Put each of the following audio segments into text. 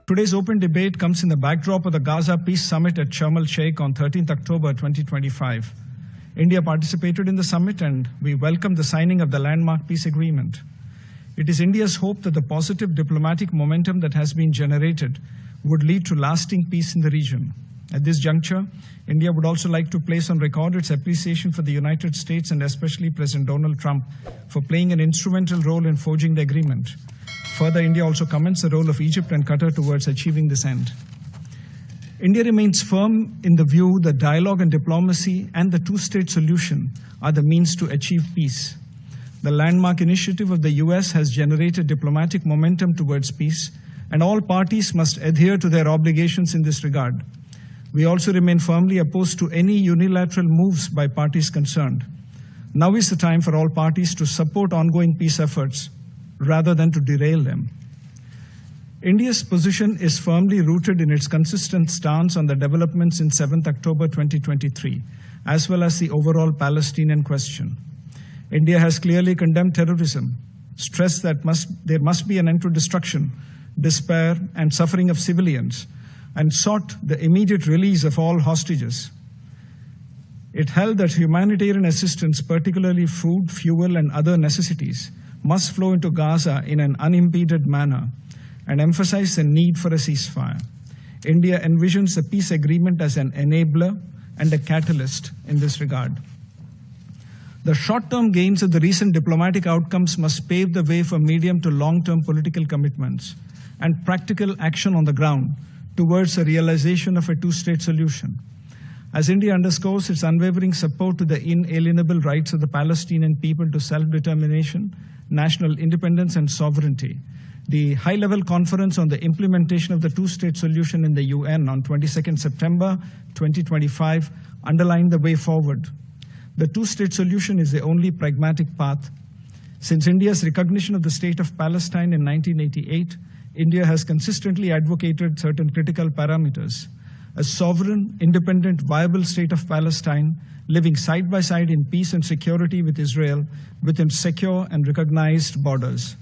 Today's open debate comes in the backdrop of the Gaza Peace Summit at Sharm el-Sheikh on 13th October 2025. India participated in the summit and we welcome the signing of the landmark peace agreement. It is India's hope that the positive diplomatic momentum that has been generated would lead to lasting peace in the region. At this juncture, India would also like to place on record its appreciation for the United States and especially President Donald Trump for playing an instrumental role in forging the agreement. Further, India also commends the role of Egypt and Qatar towards achieving this end. India remains firm in the view that dialogue and diplomacy and the two-state solution are the means to achieve peace. The landmark initiative of the US has generated diplomatic momentum towards peace, and all parties must adhere to their obligations in this regard. We also remain firmly opposed to any unilateral moves by parties concerned. Now is the time for all parties to support ongoing peace efforts rather than to derail them. India's position is firmly rooted in its consistent stance on the developments in 7th October 2023, as well as the overall Palestinian question. India has clearly condemned terrorism, stressed that there must be an end to destruction, despair, and suffering of civilians, and sought the immediate release of all hostages. It held that humanitarian assistance, particularly food, fuel, and other necessities, must flow into Gaza in an unimpeded manner and emphasize the need for a ceasefire. India envisions the peace agreement as an enabler and a catalyst in this regard. The short-term gains of the recent diplomatic outcomes must pave the way for medium to long-term political commitments and practical action on the ground towards the realization of a two-state solution. As India underscores its unwavering support to the inalienable rights of the Palestinian people to self-determination, national independence, and sovereignty, the high-level conference on the implementation of the two-state solution in the UN on 22nd September 2025 underlined the way forward. The two-state solution is the only pragmatic path. Since India's recognition of the state of Palestine in 1988, India has consistently advocated certain critical parameters: a sovereign, independent, viable state of Palestine, living side by side in peace and security with Israel within secure and recognized borders.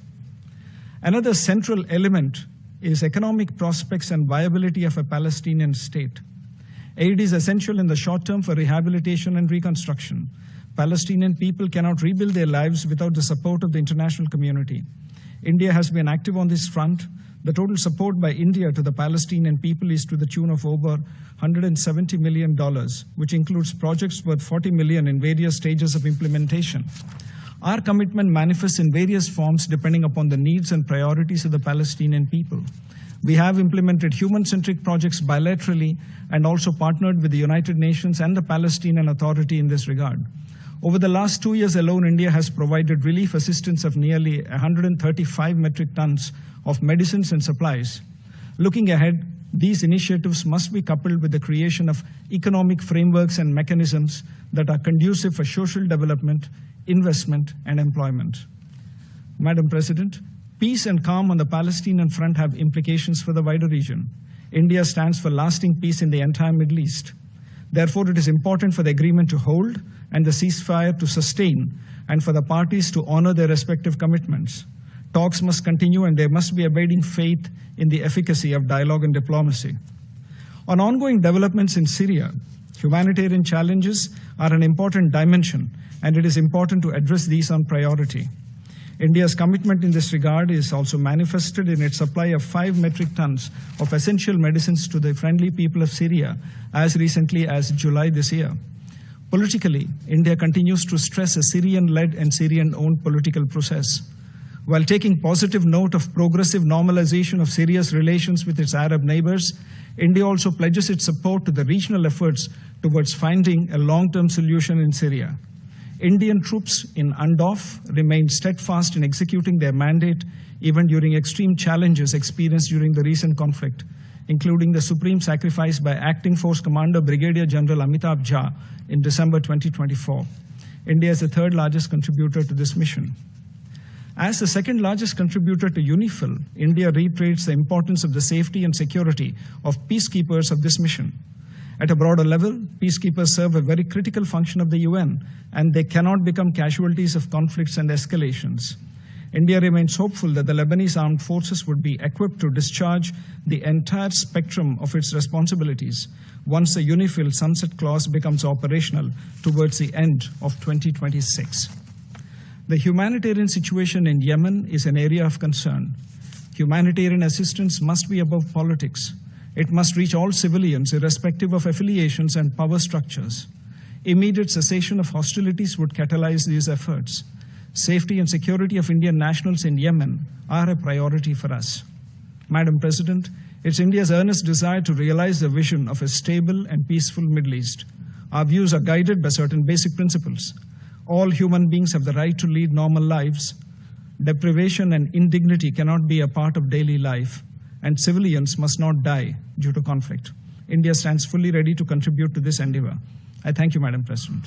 Another central element is economic prospects and viability of a Palestinian state. Aid is essential in the short term for rehabilitation and reconstruction. Palestinian people cannot rebuild their lives without the support of the international community. India has been active on this front. The total support by India to the Palestinian people is to the tune of over $170 million, which includes projects worth $40 million in various stages of implementation. Our commitment manifests in various forms depending upon the needs and priorities of the Palestinian people. We have implemented human-centric projects bilaterally and also partnered with the United Nations and the Palestinian Authority in this regard. Over the last 2 years alone, India has provided relief assistance of nearly 135 metric tons of medicines and supplies. Looking ahead, these initiatives must be coupled with the creation of economic frameworks and mechanisms that are conducive for social development, investment, and employment. Madam President, peace and calm on the Palestinian front have implications for the wider region. India stands for lasting peace in the entire Middle East. Therefore, it is important for the agreement to hold and the ceasefire to sustain, and for the parties to honor their respective commitments. Talks must continue, and there must be abiding faith in the efficacy of dialogue and diplomacy. On ongoing developments in Syria, humanitarian challenges are an important dimension, and it is important to address these on priority. India's commitment in this regard is also manifested in its supply of 5 metric tons of essential medicines to the friendly people of Syria as recently as July this year. Politically, India continues to stress a Syrian-led and Syrian-owned political process. While taking positive note of progressive normalization of Syria's relations with its Arab neighbors, India also pledges its support to the regional efforts towards finding a long-term solution in Syria. Indian troops in Andof remain steadfast in executing their mandate even during extreme challenges experienced during the recent conflict, including the supreme sacrifice by Acting Force Commander Brigadier General Amitabh Jha in December 2024. India is the third largest contributor to this mission. As the second largest contributor to UNIFIL, India reiterates the importance of the safety and security of peacekeepers of this mission. At a broader level, peacekeepers serve a very critical function of the UN, and they cannot become casualties of conflicts and escalations. India remains hopeful that the Lebanese armed forces would be equipped to discharge the entire spectrum of its responsibilities once the UNIFIL sunset clause becomes operational towards the end of 2026. The humanitarian situation in Yemen is an area of concern. Humanitarian assistance must be above politics. It must reach all civilians, irrespective of affiliations and power structures. Immediate cessation of hostilities would catalyze these efforts. Safety and security of Indian nationals in Yemen are a priority for us. Madam President, it's India's earnest desire to realize the vision of a stable and peaceful Middle East. Our views are guided by certain basic principles. All human beings have the right to lead normal lives. Deprivation and indignity cannot be a part of daily life, and civilians must not die due to conflict. India stands fully ready to contribute to this endeavor. I thank you, Madam President.